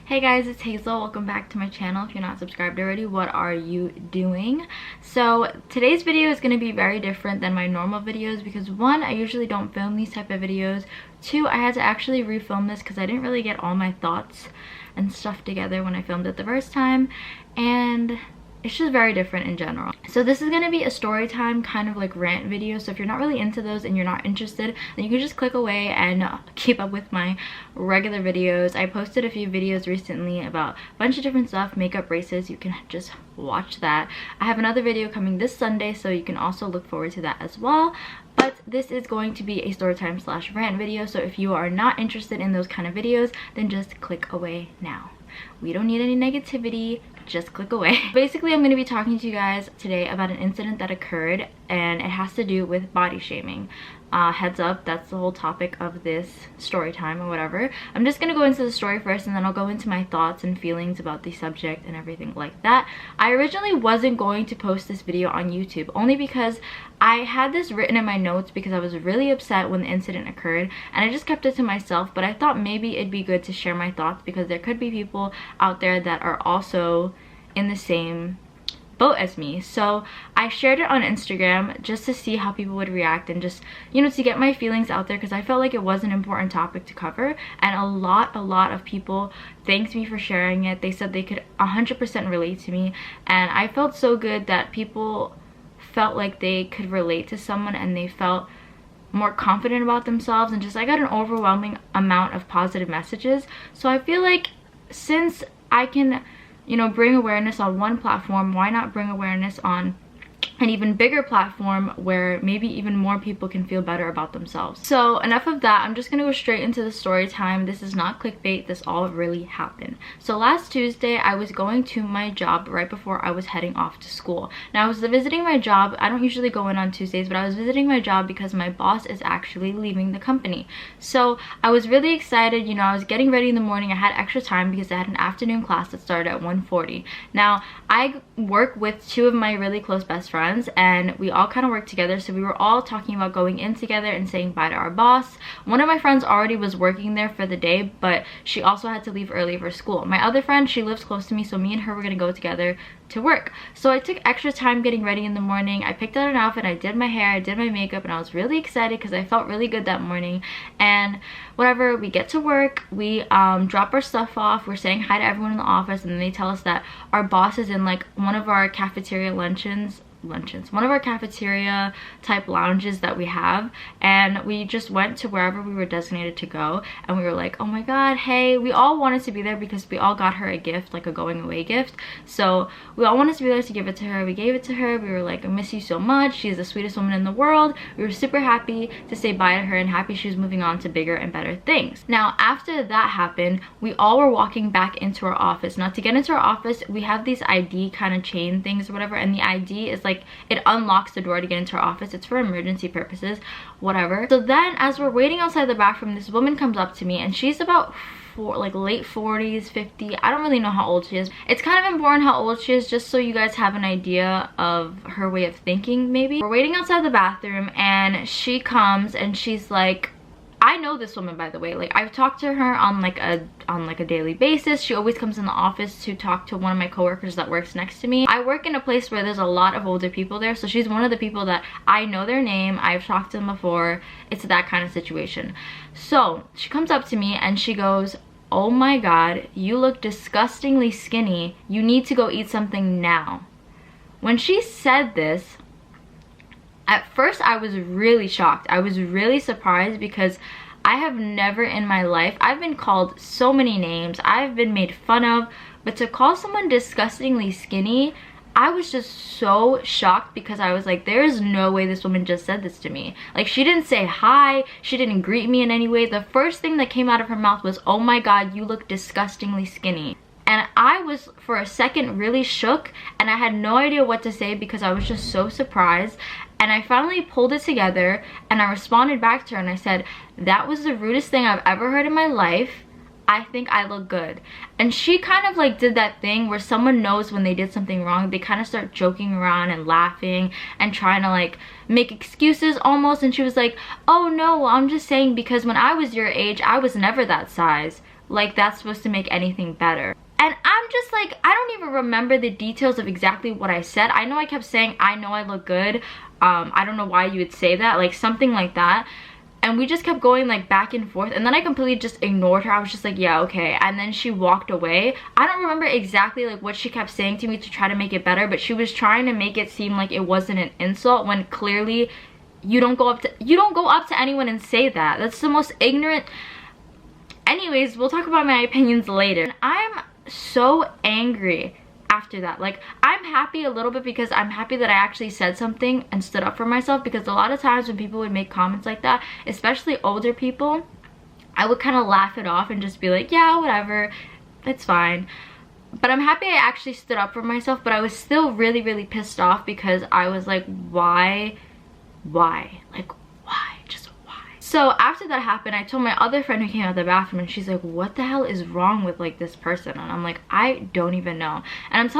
Hey guys, it's Hazel. Welcome back to my channel. If you're not subscribed already, what are you doing? So today's video is going to be very different than my normal videos because one, I usually don't film these type of videos. Two, I had to actually refilm this because I didn't really get all my thoughts and stuff together when I filmed it the first time, and it's just very different in general. So this is going to be a story time kind of like rant video, so if you're not really into those and you're not interested, then you can just click away and keep up with my regular videos. I posted a few videos recently about a bunch of different stuff, makeup, braces. You can just watch that. I have another video coming this Sunday, so you can also look forward to that as well. But this is going to be a storytime / rant video, so if you are not interested in those kind of videos, then just click away now. We don't need any negativity, just click away. Basically, I'm going to be talking to you guys today about an incident that occurred, and it has to do with body shaming. Heads up, that's the whole topic of this story time or whatever. I'm just going to go into the story first, and then I'll go into my thoughts and feelings about the subject and everything like that. I originally wasn't going to post this video on YouTube, only because I had this written in my notes because I was really upset when the incident occurred, and I just kept it to myself. But I thought maybe it'd be good to share my thoughts because there could be people out there that are also in the same boat as me. So I shared it on Instagram just to see how people would react and just, you know, to get my feelings out there because I felt like it was an important topic to cover, and a lot of people thanked me for sharing it. They said they could 100% relate to me, and I felt so good that people felt like they could relate to someone and they felt more confident about themselves, and just I got an overwhelming amount of positive messages. So I feel like since I can, you know, bring awareness on one platform, why not bring awareness on an even bigger platform where maybe even more people can feel better about themselves. So enough of that, I'm just gonna go straight into the story time. This is not clickbait, this all really happened. So last Tuesday, I was going to my job right before I was heading off to school. Now I was visiting my job. I don't usually go in on Tuesdays, but I was visiting my job because my boss is actually leaving the company. So I was really excited. You know, I was getting ready in the morning. I had extra time because I had an afternoon class that started at 1:40. Now I work with two of my really close best friends, and we all kind of work together, so we were all talking about going in together and saying bye to our boss. One of my friends already was working there for the day, but she also had to leave early for school. My other friend, she lives close to me, so me and her were gonna go together to work. So I took extra time getting ready in the morning. I picked out an outfit, I did my hair, I did my makeup, and I was really excited because I felt really good that morning. And whatever, we get to work, we drop our stuff off, we're saying hi to everyone in the office, and then they tell us that our boss is in like one of our cafeteria one of our cafeteria type lounges that we have, and we just went to wherever we were designated to go, and we were like, oh my god, hey, we all wanted to be there because we all got her a gift, like a going away gift. So we all wanted to be there to give it to her. We gave it to her. We were like, I miss you so much, she's the sweetest woman in the world. We were super happy to say bye to her and happy she was moving on to bigger and better things. Now after that happened, we all were walking back into our office. Now to get into our office, we have these ID kind of chain things or whatever, and the ID is like, it unlocks the door to get into our office. It's for emergency purposes, whatever. So then as we're waiting outside the bathroom, this woman comes up to me, and she's about like late 40s, 50. I don't really know how old she is. It's kind of important how old she is just so you guys have an idea of her way of thinking. Maybe we're waiting outside the bathroom, and she comes and she's like, I know this woman, by the way. Like, I've talked to her on like a daily basis. She always comes in the office to talk to one of my coworkers that works next to me. I work in a place where there's a lot of older people there, so she's one of the people that I know their name. I've talked to them before. It's that kind of situation. So she comes up to me and she goes, oh my god, you look disgustingly skinny. You need to go eat something now. When she said this, at first I was really shocked. I was really surprised because I have never in my life, I've been called so many names, I've been made fun of, but to call someone disgustingly skinny, I was just so shocked because I was like, there is no way this woman just said this to me. Like, she didn't say hi, she didn't greet me in any way. The first thing that came out of her mouth was, oh my god, you look disgustingly skinny. And I was for a second really shook, and I had no idea what to say because I was just so surprised. And I finally pulled it together and I responded back to her and I said, that was the rudest thing I've ever heard in my life. I think I look good. And she kind of like did that thing where someone knows when they did something wrong, they kind of start joking around and laughing and trying to like make excuses almost. And she was like, oh no, I'm just saying because when I was your age, I was never that size. like that's supposed to make anything better. And I'm just like, I don't even remember the details of exactly what I said. I know I kept saying, I know I look good. I don't know why you would say that, like something like that. And we just kept going like back and forth, and then I completely just ignored her. I was just like, yeah, okay. And then she walked away. I don't remember exactly like what she kept saying to me to try to make it better, but she was trying to make it seem like it wasn't an insult, when clearly you don't go up to anyone and say that. That's the most ignorant. Anyways, we'll talk about my opinions later. And I'm so angry after that. Like, I'm happy a little bit because I'm happy that I actually said something and stood up for myself, because a lot of times when people would make comments like that, especially older people, I would kind of laugh it off and just be like, yeah, whatever, it's fine. But I'm happy I actually stood up for myself, but I was still really, really pissed off because I was like, why? Like, why? Just why? So after that happened, I told my other friend who came out of the bathroom, and she's like, what the hell is wrong with like this person? And I'm like, I don't even know. And I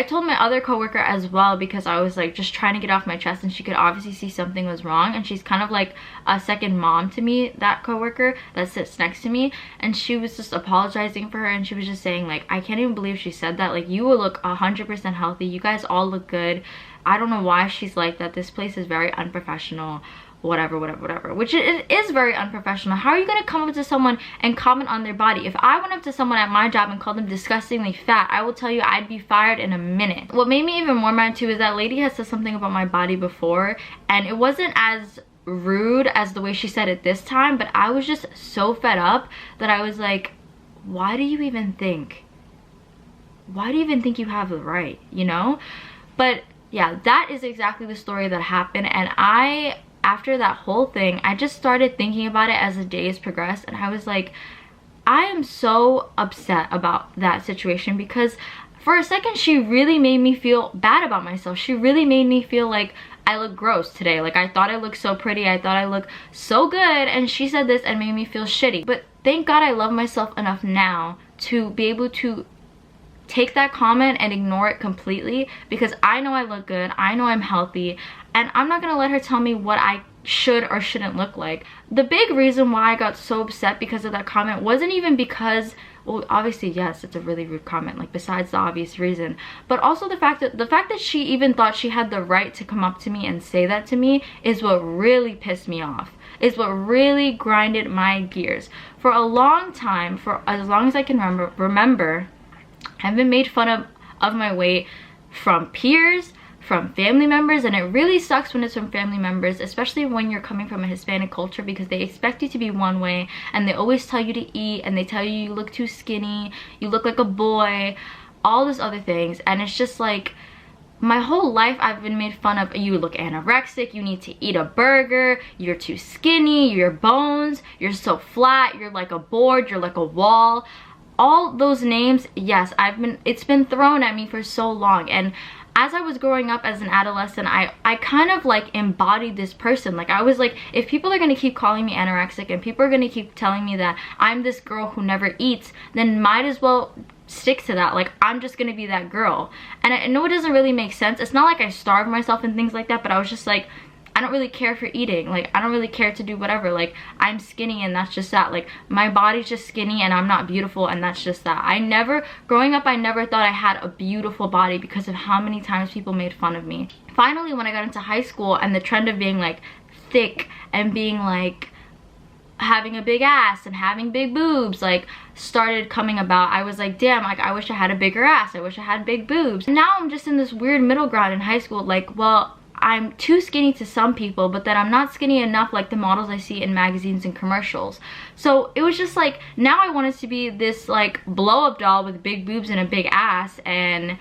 told my other coworker as well, because I was like just trying to get off my chest, and she could obviously see something was wrong, and she's kind of like a second mom to me, that coworker that sits next to me. And she was just apologizing for her, and she was just saying like, I can't even believe she said that. Like, you will look 100% healthy, you guys all look good. I don't know why she's like that. This place is very unprofessional, whatever, which it is very unprofessional. How are you gonna come up to someone and comment on their body? If I went up to someone at my job and called them disgustingly fat, I will tell you I'd be fired in a minute. What made me even more mad too is that lady has said something about my body before, and it wasn't as rude as the way she said it this time, but I was just so fed up that I was like, why do you even think you have the right, you know? But yeah, that is exactly the story that happened. And after that whole thing, I just started thinking about it as the days progressed, and I was like, I am so upset about that situation, because for a second she really made me feel bad about myself. She really made me feel like I look gross today. Like, I thought I looked so pretty, I thought I looked so good, and she said this and made me feel shitty. But thank God I love myself enough now to be able to take that comment and ignore it completely, because I know I look good, I know I'm healthy, and I'm not gonna let her tell me what I should or shouldn't look like. The big reason why I got so upset because of that comment wasn't even because, well, obviously yes, it's a really rude comment, like besides the obvious reason, but also the fact that she even thought she had the right to come up to me and say that to me is what really pissed me off, is what really grinded my gears. For a long time, for as long as I can remember, I've been made fun of my weight from peers, from family members, and it really sucks when it's from family members, especially when you're coming from a Hispanic culture, because they expect you to be one way, and they always tell you to eat, and they tell you you look too skinny, you look like a boy, all those other things. And it's just like, my whole life I've been made fun of. You look anorexic, you need to eat a burger, you're too skinny, your bones, you're so flat, you're like a board, you're like a wall. All those names, yes, it's been thrown at me for so long. And as I was growing up as an adolescent, I kind of like embodied this person. Like, I was like, if people are gonna keep calling me anorexic and people are gonna keep telling me that I'm this girl who never eats, then might as well stick to that. Like, I'm just gonna be that girl. And I know it doesn't really make sense. It's not like I starved myself and things like that, but I was just like, I don't really care for eating. Like, I don't really care to do whatever. Like, I'm skinny and that's just that. Like, my body's just skinny and I'm not beautiful and that's just that. Growing up, I never thought I had a beautiful body because of how many times people made fun of me. Finally, when I got into high school and the trend of being like thick and being like having a big ass and having big boobs like started coming about, I was like, damn, like, I wish I had a bigger ass, I wish I had big boobs. Now I'm just in this weird middle ground in high school, like, well, I'm too skinny to some people, but then I'm not skinny enough like the models I see in magazines and commercials. So it was just like, now I wanted to be this like blow up doll with big boobs and a big ass, and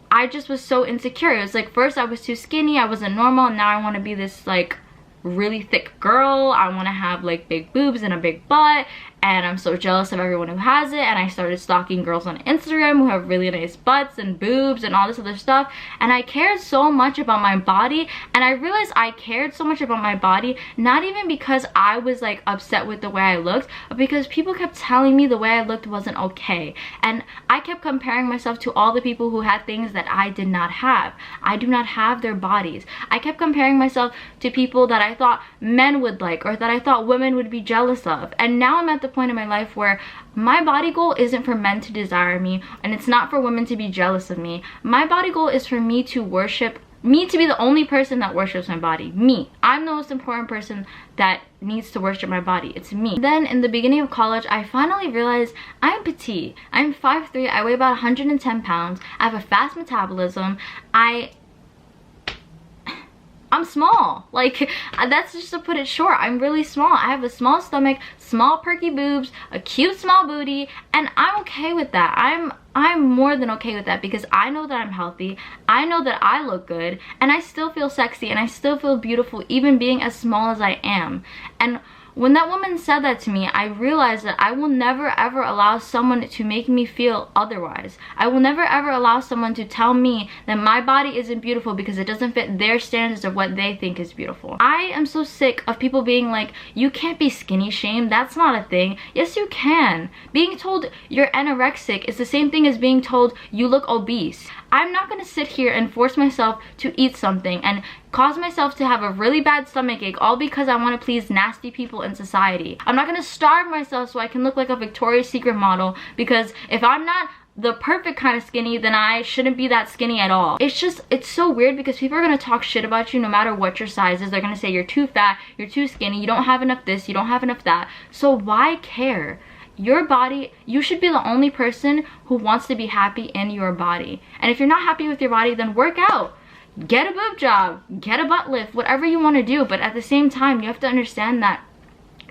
I just was so insecure. It was like, first I was too skinny, I wasn't normal, and now I want to be this like really thick girl. I want to have like big boobs and a big butt, and I'm so jealous of everyone who has it. And I started stalking girls on Instagram who have really nice butts and boobs and all this other stuff, and I cared so much about my body. And I realized I cared so much about my body not even because I was like upset with the way I looked, but because people kept telling me the way I looked wasn't okay. And I kept comparing myself to all the people who had things that I did not have. I do not have their bodies. I kept comparing myself to people that I thought men would like, or that I thought women would be jealous of. And now I'm at the the point in my life where my body goal isn't for men to desire me, and it's not for women to be jealous of me. My body goal is for me to worship, me to be the only person that worships my body. Me. I'm the most important person that needs to worship my body. It's me. Then in the beginning of college, I finally realized I'm petite. I'm 5'3", I weigh about 110 pounds. I have a fast metabolism. I'm small. Like, that's just to put it short. I'm really small. I have a small stomach, small perky boobs, a cute small booty, and I'm okay with that. I'm more than okay with that because I know that I'm healthy. I know that I look good, and I still feel sexy, and I still feel beautiful even being as small as I am. And when that woman said that to me, I realized that I will never ever allow someone to make me feel otherwise. I will never ever allow someone to tell me that my body isn't beautiful because it doesn't fit their standards of what they think is beautiful. I am so sick of people being like, you can't be skinny shamed. That's not a thing. Yes, you can. Being told you're anorexic is the same thing as being told you look obese. I'm not going to sit here and force myself to eat something and cause myself to have a really bad stomach ache all because I want to please nasty people in society. I'm not going to starve myself so I can look like a Victoria's Secret model, because if I'm not the perfect kind of skinny, then I shouldn't be that skinny at all. It's so weird because people are going to talk shit about you no matter what your size is. They're going to say you're too fat, you're too skinny, you don't have enough this, you don't have enough that. So why care? Your body, you should be the only person who wants to be happy in your body. And if you're not happy with your body, then work out. Get a boob job, get a butt lift, whatever you want to do. But at the same time, you have to understand that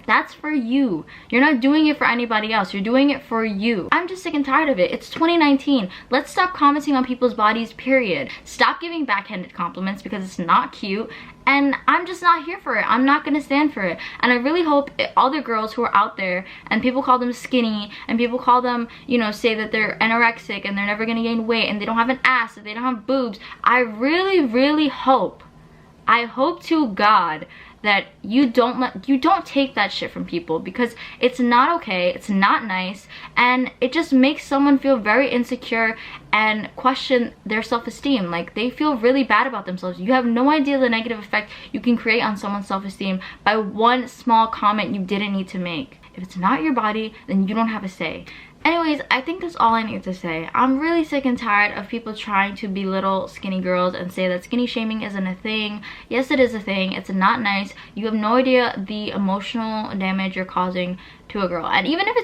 that's for you. You're not doing it for anybody else. You're doing it for you. I'm just sick and tired of it. It's 2019. Let's stop commenting on people's bodies, period. Stop giving backhanded compliments because it's not cute. And I'm just not here for it. I'm not gonna stand for it. And I really hope other girls who are out there and people call them skinny and people call them, you know, say that they're anorexic and they're never gonna gain weight and they don't have an ass and they don't have boobs. I really hope, I hope to God that you don't take that shit from people, because it's not okay, it's not nice, and it just makes someone feel very insecure and question their self-esteem. Like, they feel really bad about themselves. You have no idea the negative effect you can create on someone's self-esteem by one small comment you didn't need to make. If it's not your body, then you don't have a say. Anyways, I think that's all I need to say. I'm really sick and tired of people trying to belittle skinny girls and say that skinny shaming isn't a thing. Yes, it is a thing. It's not nice. You have no idea the emotional damage you're causing to a girl. And even if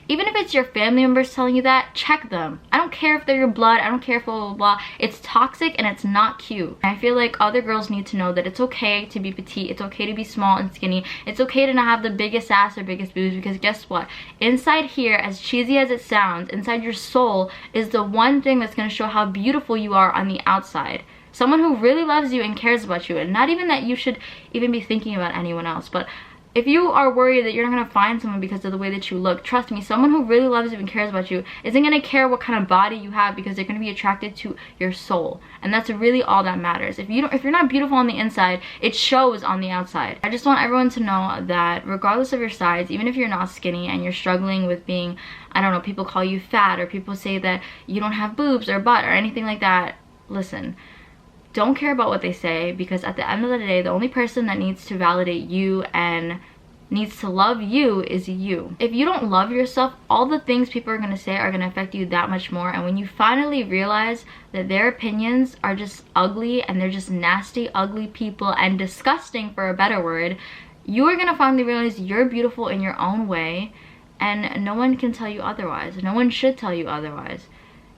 it's your family members telling you that, check them. I don't care if they're your blood. I don't care if blah blah blah. It's toxic and it's not cute. I feel like other girls need to know that it's okay to be petite. It's okay to be small and skinny. It's okay to not have the biggest ass or biggest boobs, because guess what? Inside here, as cheesy as it sounds, inside your soul is the one thing that's going to show how beautiful you are on the outside. Someone who really loves you and cares about you, and not even that you should even be thinking about anyone else, but if you are worried that you're not going to find someone because of the way that you look, trust me, someone who really loves you and cares about you isn't going to care what kind of body you have, because they're going to be attracted to your soul. And that's really all that matters. If you're not beautiful on the inside, it shows on the outside. I just want everyone to know that regardless of your size, even if you're not skinny and you're struggling with being, I don't know, people call you fat or people say that you don't have boobs or butt or anything like that, listen. Don't care about what they say, because at the end of the day, the only person that needs to validate you and needs to love you is you. If you don't love yourself, all the things people are going to say are going to affect you that much more. And when you finally realize that their opinions are just ugly and they're just nasty, ugly people and disgusting, for a better word, you are going to finally realize you're beautiful in your own way, and no one can tell you otherwise. No one should tell you otherwise.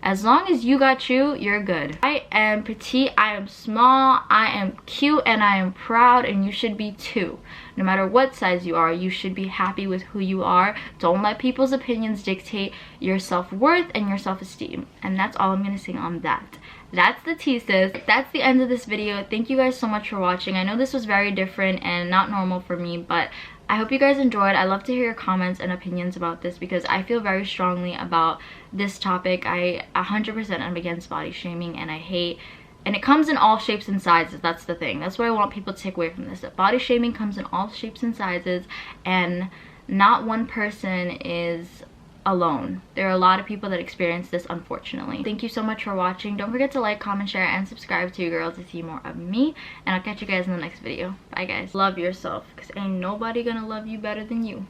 As long as you got you, you're good. I am petite, I am small, I am cute, and I am proud, and you should be too. No matter what size you are, you should be happy with who you are. Don't let people's opinions dictate your self-worth and your self-esteem. And that's all I'm gonna say on that. That's the tea, sis. That's the end of this video. Thank you guys so much for watching. I know this was very different and not normal for me, but I hope you guys enjoyed. I love to hear your comments and opinions about this, because I feel very strongly about this topic. I 100% am against body shaming, and I hate, and it comes in all shapes and sizes. That's the thing. That's what I want people to take away from this. That body shaming comes in all shapes and sizes, and not one person is alone. There are a lot of people that experience this, unfortunately. Thank you so much for watching. Don't forget to like, comment, share, and subscribe to your girl to see more of me, and I'll catch you guys in the next video. Bye guys. Love yourself, because ain't nobody gonna love you better than you.